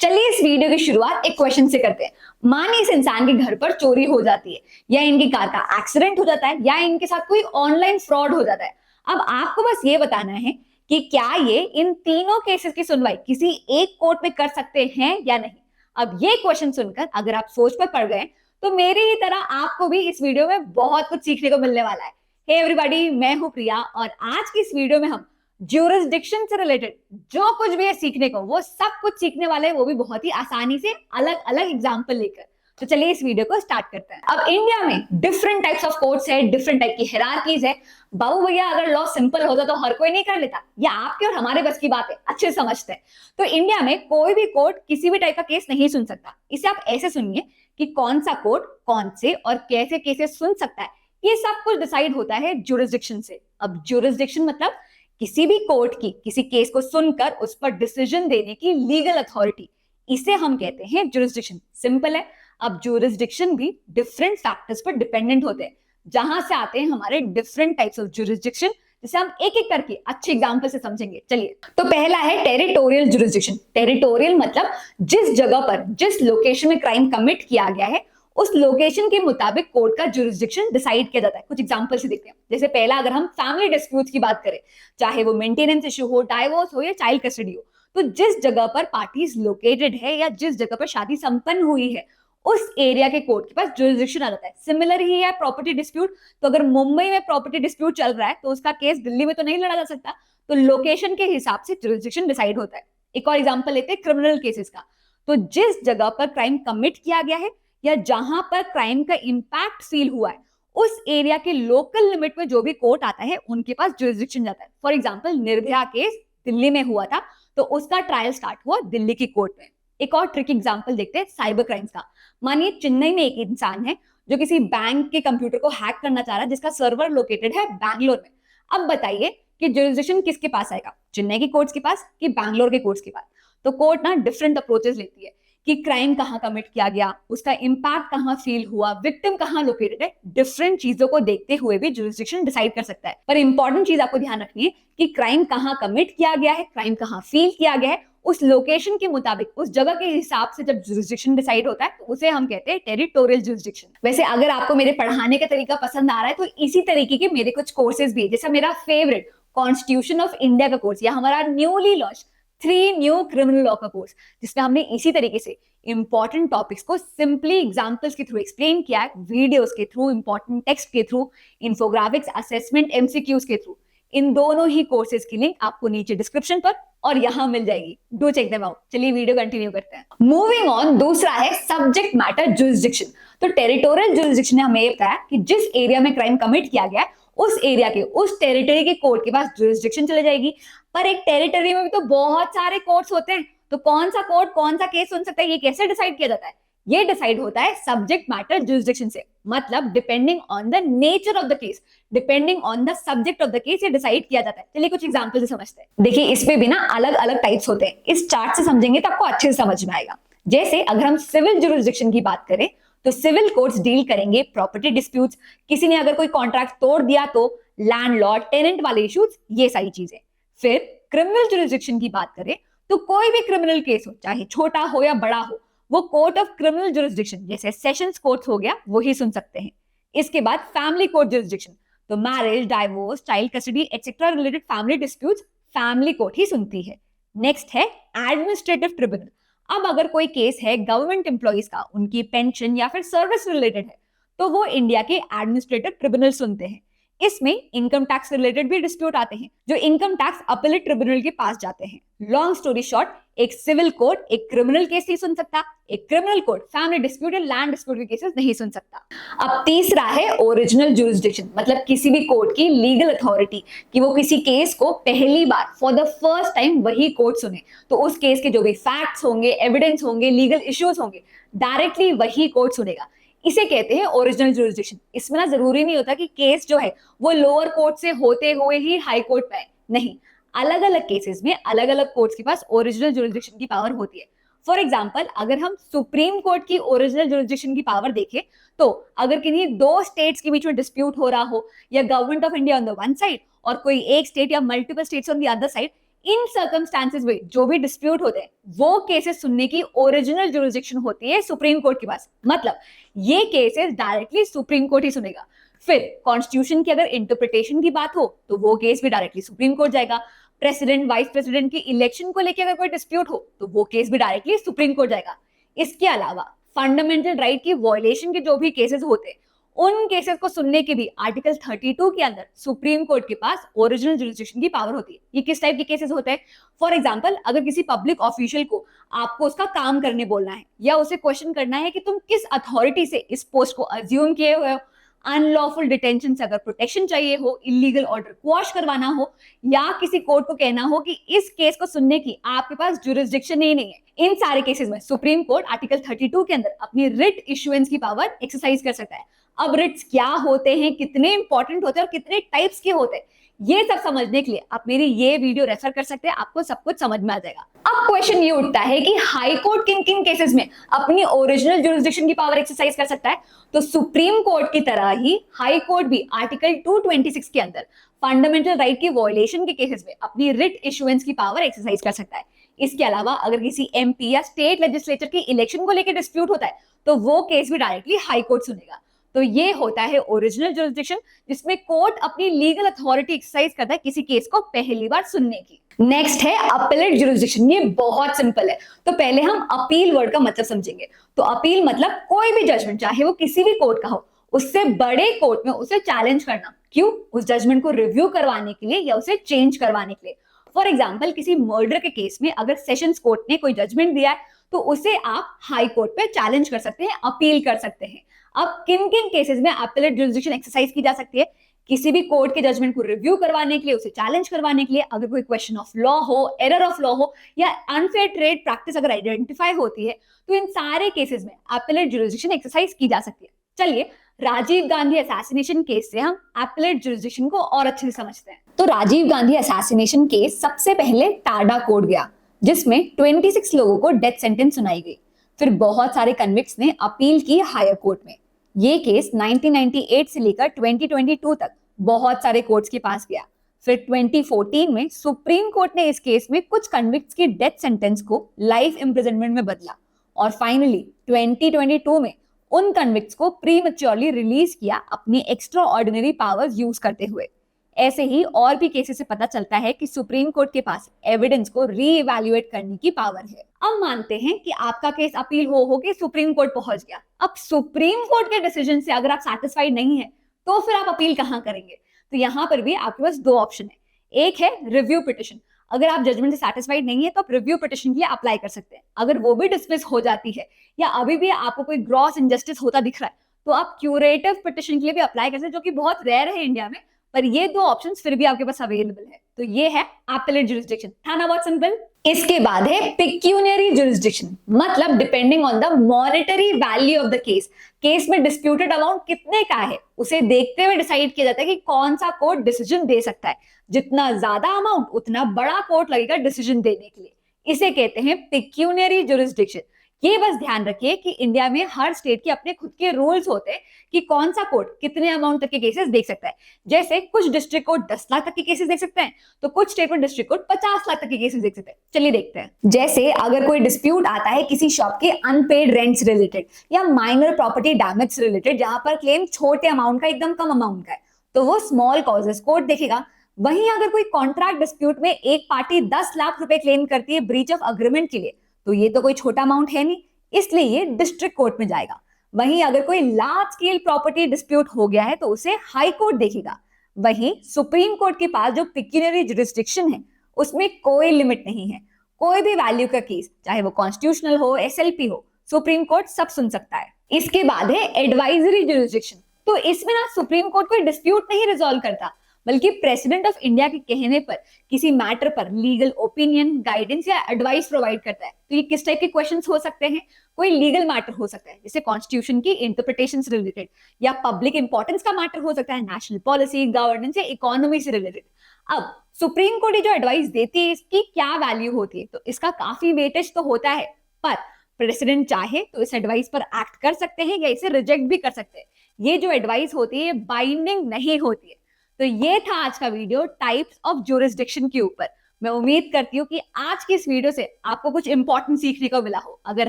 चलिए इस वीडियो की शुरुआत एक क्वेश्चन से करते हैं। मानिए इस इंसान के घर पर चोरी हो जाती है, या इनकी कार का एक्सीडेंट हो जाता है, या इनके साथ कोई ऑनलाइन फ्रॉड हो जाता है। अब आपको बस ये बताना है कि क्या ये इन तीनों केसेस की सुनवाई किसी एक कोर्ट में कर सकते हैं या नहीं। अब ये क्वेश्चन सुनकर अगर आप सोच पर पड़ गए तो मेरी ही तरह आपको भी इस वीडियो में बहुत कुछ सीखने को मिलने वाला है। हे एवरीबॉडी, मैं हूं प्रिया और आज की इस वीडियो में हम ज्यूरिसडिक्शन से रिलेटेड जो कुछ भी है सीखने को, वो सब कुछ सीखने वाले हैं, वो भी बहुत ही आसानी से अलग अलग एग्जाम्पल लेकर। तो चलिए इस वीडियो को स्टार्ट करते हैं। अब इंडिया में डिफरेंट टाइप्स ऑफ कोर्ट्स है, डिफरेंट टाइप की हायरार्कीज है। बाबू भैया, अगर लॉ सिंपल होता तो हर कोई नहीं कर लेता, या आपके और हमारे बस की बात है, अच्छे समझते हैं। तो इंडिया में कोई भी कोर्ट किसी भी टाइप का केस नहीं सुन सकता। इसे आप ऐसे सुनिए कि कौन सा कोर्ट कौन से और कैसे केसेस सुन सकता है, ये सब कुछ डिसाइड होता है ज्यूरिसडिक्शन से। अब ज्यूरिसडिक्शन मतलब किसी भी कोर्ट की किसी केस को सुनकर उस पर डिसीजन देने की लीगल अथॉरिटी, इसे हम कहते हैं ज्यूरिसडिक्शन। सिंपल है। अब ज्यूरिसडिक्शन भी डिफरेंट फैक्टर्स पर डिपेंडेंट होते हैं, जहां से आते हैं हमारे डिफरेंट टाइप्स ऑफ ज्यूरिसडिक्शन, जिसे हम एक एक करके अच्छे एग्जांपल से समझेंगे। चलिए, तो पहला है टेरिटोरियल ज्यूरिसडिक्शन। टेरिटोरियल मतलब जिस जगह पर, जिस लोकेशन में क्राइम कमिट किया गया है, उस लोकेशन के मुताबिक कोर्ट का ज्यूरिसडिक्शन डिसाइड किया जाता है। कुछ एग्जांपल से देखते हैं। जैसे पहला, अगर हम फैमिली डिस्प्यूट्स की बात करें, चाहे वो मेंटेनेंस इशू हो, डाइवोर्स हो या चाइल्ड कस्टडी हो, तो जिस जगह पर पार्टीज लोकेटेड है या जिस जगह पर शादी संपन्न हुई है, उस एरिया के कोर्ट के पास ज्यूरिसडिक्शन आ जाता है। सिमिलर ही है प्रॉपर्टी डिस्प्यूट। तो अगर मुंबई में प्रॉपर्टी डिस्प्यूट चल रहा है तो उसका केस दिल्ली में तो नहीं लड़ा जा सकता, तो लोकेशन के हिसाब से ज्यूरिसडिक्शन डिसाइड होता है। एक और एग्जांपल लेते हैं क्रिमिनल केसेस का। तो जिस जगह पर क्राइम कमिट किया गया है या जहां पर क्राइम का इंपैक्ट फील हुआ है, उस एरिया के लोकल लिमिट में जो भी कोर्ट आता है उनके पास ज्यूरिसडिक्शन जाता है। For example, Nirbhaya case Delhi में हुआ था, तो उसका ट्रायल स्टार्ट हुआ दिल्ली की कोर्ट में। एक और ट्रिक एग्जांपल देखते हैं साइबर क्राइम्स का। मानिए चेन्नई में एक इंसान है जो किसी बैंक के कंप्यूटर को हैक करना चाह रहा है, जिसका सर्वर लोकेटेड है बैंगलोर में। अब बताइए कि ज्यूरिसडिक्शन किसके पास आएगा, चेन्नई की कोर्ट्स के पास कि बैंगलोर के कोर्ट्स के पास। तो कोर्ट ना डिफरेंट अप्रोचेस लेती है कि क्राइम कहां कमिट किया गया, उसका इंपैक्ट कहां फील हुआ, विक्टिम कहां लोकेटेड है। डिफरेंट चीजों को देखते हुए भी ज्यूरिसडिक्शन डिसाइड कर सकता है। पर इंपॉर्टेंट चीज आपको ध्यान रखनी है कि क्राइम कहां कमिट किया गया है, क्राइम कहां फील किया गया है, उस लोकेशन के मुताबिक, उस जगह के हिसाब से जब ज्यूरिसडिक्शन डिसाइड होता है तो उसे हम कहते हैं टेरिटोरियल ज्यूरिसडिक्शन। वैसे अगर आपको मेरे पढ़ाने का तरीका पसंद आ रहा है तो इसी तरीके के मेरे कुछ कोर्सेज भी है। जैसा मेरा फेवरेट कॉन्स्टिट्यूशन ऑफ इंडिया का कोर्स, या हमारा newly launch 3 new criminal law का कोर्स, जिसमें हमने इसी तरीके से इंपॉर्टेंट टॉपिक्स को सिंपली एग्जांपल्स के थ्रू एक्सप्लेन किया है, वीडियोस के थ्रू, इंपॉर्टेंट टेक्स्ट के थ्रू, इन्फोग्राफिक्स, असेसमेंट, एमसीक्यूज के थ्रू। इन दोनों ही कोर्सेज की लिंक आपको नीचे डिस्क्रिप्शन पर और यहां मिल जाएगी। Do check them out. चलिए वीडियो कंटिन्यू करते हैं। मूविंग ऑन, दूसरा है सब्जेक्ट मैटर ज्यूरिसडिक्शन। तो टेरिटोरियल ज्यूरिसडिक्शन ने हमें ये बताया कि जिस एरिया में क्राइम कमिट किया गया है, उस एरिया के, उस टेरिटरी के कोर्ट के पास ज्यूरिसडिक्शन चले जाएगी। पर एक टेरिटरी में भी तो बहुत सारे कोर्ट्स होते हैं, तो कौन सा कोर्ट कौन सा केस सुन सकता है, ये कैसे डिसाइड किया जाता है? ये डिसाइड होता है सब्जेक्ट मैटर ज्यूरिसडिक्शन से। मतलब depending on the nature of the case, depending on the subject of the case, ये डिसाइड किया जाता है। चलिए कुछ एग्जांपल से समझते हैं। देखिए, इसमें भी ना अलग अलग टाइप्स होते हैं। इस चार्ट से समझेंगे तो आपको अच्छे से समझ में आएगा। जैसे अगर हम सिविल ज्यूरिसडिक्शन की बात करें तो सिविल कोर्ट्स डील करेंगे प्रॉपर्टी डिस्प्यूट्स, किसी ने अगर कोई कॉन्ट्रैक्ट तोड़ दिया तो लैंडलॉर्ड टेनेंट वाले इश्यूज, ये सारी चीजें। फिर क्रिमिनल ज्यूरिसडिक्शन की बात करें तो कोई भी क्रिमिनल केस हो, चाहे छोटा हो या बड़ा हो, वो कोर्ट ऑफ क्रिमिनल ज्यूरिसडिक्शन जैसे सेशंस कोर्ट हो गया, वो ही सुन सकते हैं। इसके बाद फैमिली कोर्ट ज्यूरिसडिक्शन, तो marriage, divorce, child custody etcetera related family disputes family court ही सुनती है। नेक्स्ट है एडमिनिस्ट्रेटिव ट्रिब्यूनल। अब अगर कोई केस है गवर्नमेंट एम्प्लॉइज का, उनकी पेंशन या फिर सर्विस रिलेटेड है, तो वो इंडिया के एडमिनिस्ट्रेटिव ट्रिब्यूनल सुनते हैं। इसमें इनकम टैक्स रिलेटेड भी डिस्प्यूट आते हैं, जो इनकम टैक्स अपीलेट ट्रिब्यूनल के पास जाते हैं। लॉन्ग स्टोरी शॉर्ट, एक सिविल कोर्ट एक क्रिमिनल केस नहीं सुन सकता, एक क्रिमिनल कोर्ट फैमिली डिस्प्यूट या लैंड डिस्प्यूट के केसेस नहीं सुन सकता। अब तीसरा है ओरिजिनल ज्यूरिसडिक्शन, मतलब किसी भी कोर्ट की लीगल अथॉरिटी कि वो किसी केस को पहली बार, फॉर द फर्स्ट टाइम वही कोर्ट सुने। तो उस केस के जो भी फैक्ट्स होंगे, एविडेंस होंगे, लीगल इश्यूज होंगे, डायरेक्टली वही कोर्ट सुनेगा। इसे कहते हैं ओरिजिनल ज्यूरिसडिक्शन। इसमें ना जरूरी नहीं होता कि केस जो है वो लोअर कोर्ट से होते हुए ही हाई कोर्ट पे आए, नहीं। अलग अलग केसेस में अलग अलग कोर्ट्स के पास ओरिजिनल ज्यूरिसडिक्शन की पावर होती है। फॉर एग्जांपल, अगर हम सुप्रीम कोर्ट की ओरिजिनल ज्यूरिसडिक्शन की पावर देखें तो अगर किन्हीं दो स्टेट्स के बीच में डिस्प्यूट हो रहा हो, या government of India on the one side और कोई एक स्टेट या multiple states on the other side, in circumstances में जो भी डिस्प्यूट होते हैं वो केसेस सुनने की ओरिजिनल जुरिसडिक्शन होती है सुप्रीम कोर्ट के पास, मतलब ये केसेस डायरेक्टली सुप्रीम कोर्ट ही सुनेगा। फिर कॉन्स्टिट्यूशन की अगर इंटरप्रिटेशन की बात हो तो वो केस भी डायरेक्टली सुप्रीम कोर्ट जाएगा। प्रेसिडेंट वाइस प्रेसिडेंट की इलेक्शन को लेकर अगर कोई डिस्प्यूट हो तो वो केस भी डायरेक्टली सुप्रीम कोर्ट जाएगा। इसके अलावा फंडामेंटल राइट की वायलेशन के जो भी केसेस होते हैं उन केसेस को सुनने के भी आर्टिकल 32 के अंदर सुप्रीम कोर्ट के पास ओरिजिनल जुरिसडिक्शन की पावर होती है। ये किस टाइप के केसेस होते हैं? फॉर एग्जांपल, अगर किसी पब्लिक ऑफिशियल को आपको उसका काम करने बोलना है या उसे क्वेश्चन करना है कि तुम किस अथॉरिटी से इस पोस्ट को अज्यूम किए हुए हो, अनलॉफुल डिटेंशन से अगर प्रोटेक्शन चाहिए हो, इलीगल ऑर्डर क्वॉश करवाना हो, या किसी कोर्ट को कहना हो कि इस केस को सुनने की आपके पास जुरिसडिक्शन ही नहीं है, इन सारे केसेस में सुप्रीम कोर्ट आर्टिकल 32 के अंदर अपनी रिट इशुएंस की पावर एक्सरसाइज कर सकता है। अब रिट्स क्या होते हैं, कितने इंपॉर्टेंट होते हैं और कितने टाइप्स के होते हैं, ये सब समझने के लिए आप मेरी ये वीडियो रेफर कर सकते हैं, आपको सब कुछ समझ में आ जाएगा। अब क्वेश्चन ये उठता है कि हाई कोर्ट किन किन केसेस में अपनी ओरिजिनल जुरिसडिक्शन की पावर एक्सरसाइज कर सकता है? तो सुप्रीम कोर्ट की तरह ही हाई कोर्ट भी आर्टिकल 226 के अंदर फंडामेंटल राइट की वायलेशन के केसेस में अपनी रिट इशुएंस की पावर एक्सरसाइज कर सकता है। इसके अलावा अगर किसी एमपी या स्टेट लेजिस्लेचर की इलेक्शन को लेकर डिस्प्यूट होता है तो वो केस भी डायरेक्टली हाई कोर्ट सुनेगा। तो ये होता है ओरिजिनल जुरिसडिक्शन, जिसमें कोर्ट अपनी लीगल अथॉरिटी एक्सरसाइज करता है किसी केस को पहली बार सुनने की। नेक्स्ट है अपीलेट जुरिसडिक्शन। ये बहुत सिंपल है, तो पहले हम अपील वर्ड का मतलब समझेंगे। तो अपील मतलब कोई भी जजमेंट, चाहे वो किसी भी कोर्ट का हो, उससे बड़े कोर्ट में उसे चैलेंज करना। क्यों? उस जजमेंट को रिव्यू करवाने के लिए या उसे चेंज करवाने के लिए। फॉर एग्जाम्पल, किसी मर्डर के केस में अगर सेशंस कोर्ट ने कोई जजमेंट दिया है तो उसे आप हाई कोर्ट पे चैलेंज कर सकते हैं, अपील कर सकते हैं। अब किन किन केसेस में अपीलेट जुरिसडिक्शन एक्सरसाइज की जा सकती है? किसी भी कोर्ट के जजमेंट को रिव्यू करवाने के लिए, उसे चैलेंज करवाने के लिए, अगर कोई क्वेश्चन ऑफ लॉ हो, एरर ऑफ लॉ हो, या अनफेयर ट्रेड प्रैक्टिस अगर आइडेंटिफाई होती है, तो इन सारे केसेस में अपीलेट जुरिसडिक्शन एक्सरसाइज की जा सकती है। चलिए, राजीव गांधी असैसिनेशन केस से हम अपीलेट जुरिसडिक्शन को और अच्छे से समझते हैं। तो राजीव गांधी असैसिनेशन केस सबसे पहले टाडा कोर्ट गया, जिसमें 26 लोगों को डेथ सेंटेंस सुनाई गई। फिर बहुत सारे कन्विक्ट्स ने अपील की हायर कोर्ट में। ये केस 1998 से लेकर 2022 तक बहुत सारे कोर्ट्स के पास गया। फिर 2014 में सुप्रीम कोर्ट ने इस केस में कुछ कन्विक्ट्स की डेथ सेंटेंस को लाइफ इम्प्रिजनमेंट में बदला, और फाइनली 2022 में उन कन्विक्ट्स को प्रीमैच्योरली रिलीज किया अपनी एक्स्ट्रा ऑर्डिनरी पावर्स यूज करते हुए। ऐसे ही और भी केसेस से पता चलता है कि सुप्रीम कोर्ट के पास एविडेंस को रीइवैल्यूएट करने की पावर है। अब मानते हैं कि आपका केस अपील हो के सुप्रीम कोर्ट पहुंच गया। अब सुप्रीम कोर्ट के डिसीजन से अगर आप सैटिस्फाइड नहीं है तो फिर आप अपील कहां करेंगे? तो यहाँ पर भी आपके पास दो ऑप्शन है। एक है रिव्यू पिटिशन। अगर आप जजमेंट से सैटिस्फाइड नहीं है तो आप रिव्यू पिटिशन के लिए अप्लाई कर सकते हैं। अगर वो भी डिसमिस हो जाती है या अभी भी आपको कोई ग्रॉस इनजस्टिस होता दिख रहा है तो आप क्यूरेटिव पिटिशन के लिए भी अप्लाई कर सकते हैं, जो कि बहुत रेयर है इंडिया में, पर ये दो ऑप्शंस फिर भी आपके पास अवेलेबल है। तो ये है अपीलेट जुरिसडिक्शन। था ना बहुत सिंपल? इसके बाद है पेक्यूनियरी जुरिसडिक्शन, मतलब depending on the monetary value of the case. Case में डिस्प्यूटेड अमाउंट कितने का है उसे देखते हुए डिसाइड किया जाता है कि कौन सा कोर्ट डिसीजन दे सकता है। जितना ज्यादा अमाउंट उतना बड़ा कोर्ट लगेगा डिसीजन देने के लिए। इसे कहते हैं पेक्यूनियरी जुरिसडिक्शन। ये बस ध्यान रखिए कि इंडिया में हर स्टेट के अपने खुद के रूल्स होते हैं कि कौन सा कोर्ट कितने अमाउंट तक के केसेस देख सकता है। जैसे कुछ डिस्ट्रिक्ट कोर्ट 10 लाख तक के केसेस देख सकते हैं, तो कुछ स्टेट में डिस्ट्रिक्ट कोर्ट 50 लाख तक के केसेस देख सकते हैं। चलिए देखते हैं। जैसे अगर कोई डिस्प्यूट आता है किसी शॉप के अनपेड रेंट्स रिलेटेड या माइनर प्रॉपर्टी डैमेज से रिलेटेड, जहां पर क्लेम छोटे अमाउंट का, एकदम कम अमाउंट का है, तो वो स्मॉल कॉजेस कोर्ट देखेगा। वहीं अगर कोई कॉन्ट्रैक्ट डिस्प्यूट में एक पार्टी 10 लाख रुपए क्लेम करती है ब्रीच ऑफ अग्रीमेंट के लिए, तो ये तो कोई छोटा अमाउंट है नहीं, इसलिए ये डिस्ट्रिक्ट कोर्ट में जाएगा। वहीं अगर कोई लार्ज स्केल प्रॉपर्टी डिस्प्यूट हो गया है तो उसे हाई कोर्ट देखेगा। वहीं सुप्रीम कोर्ट के पास जो पेक्यूनियरी जुरिसडिक्शन है उसमें कोई लिमिट नहीं है। कोई भी वैल्यू का केस, चाहे वो कॉन्स्टिट्यूशनल हो, एसएलपी हो, सुप्रीम कोर्ट सब सुन सकता है। इसके बाद है एडवाइजरी जुरिसडिक्शन। तो इसमें ना सुप्रीम कोर्ट कोई डिस्प्यूट नहीं रिजॉल्व करता, बल्कि प्रेसिडेंट ऑफ इंडिया के कहने पर किसी मैटर पर लीगल ओपिनियन, गाइडेंस या एडवाइस प्रोवाइड करता है। तो ये किस टाइप के क्वेश्चंस हो सकते हैं? कोई लीगल मैटर हो सकता है, जैसे कॉन्स्टिट्यूशन की इंटरप्रिटेशन से रिलेटेड, या पब्लिक इंपॉर्टेंस का मैटर हो सकता है, नेशनल पॉलिसी, गवर्नेंस या इकोनॉमी से रिलेटेड। अब सुप्रीम कोर्ट जो एडवाइस देती है इसकी क्या वैल्यू होती है? तो इसका काफी वेटेज तो होता है, पर प्रेसिडेंट चाहे तो इस एडवाइस पर एक्ट कर सकते हैं या इसे रिजेक्ट भी कर सकते हैं। ये जो एडवाइस होती है बाइंडिंग नहीं होती है। तो ये था आज का वीडियो टाइप्स ऑफ जुरिसडिक्शन के ऊपर। मैं उम्मीद करती हूँ कि आज की इस वीडियो से आपको कुछ इंपॉर्टेंट सीखने को मिला हो। अगर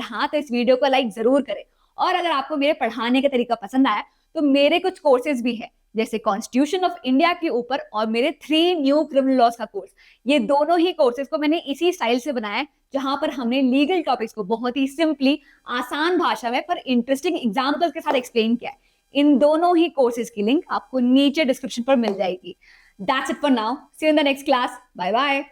हाँ तो इस वीडियो को लाइक जरूर करें, और अगर आपको मेरे पढ़ाने का तरीका पसंद आया तो मेरे कुछ कोर्सेज भी हैं, जैसे कॉन्स्टिट्यूशन ऑफ इंडिया के ऊपर और मेरे 3 न्यू क्रिमिनल लॉज का कोर्स। ये दोनों ही कोर्सेज को मैंने इसी स्टाइल से बनाया है, जहां पर हमने लीगल टॉपिक्स को बहुत ही सिंपली, आसान भाषा में पर इंटरेस्टिंग एग्जाम्पल्स के साथ एक्सप्लेन किया है। इन दोनों ही कोर्सेज की लिंक आपको नीचे डिस्क्रिप्शन पर मिल जाएगी। That's it for now. See you in the next class. Bye bye.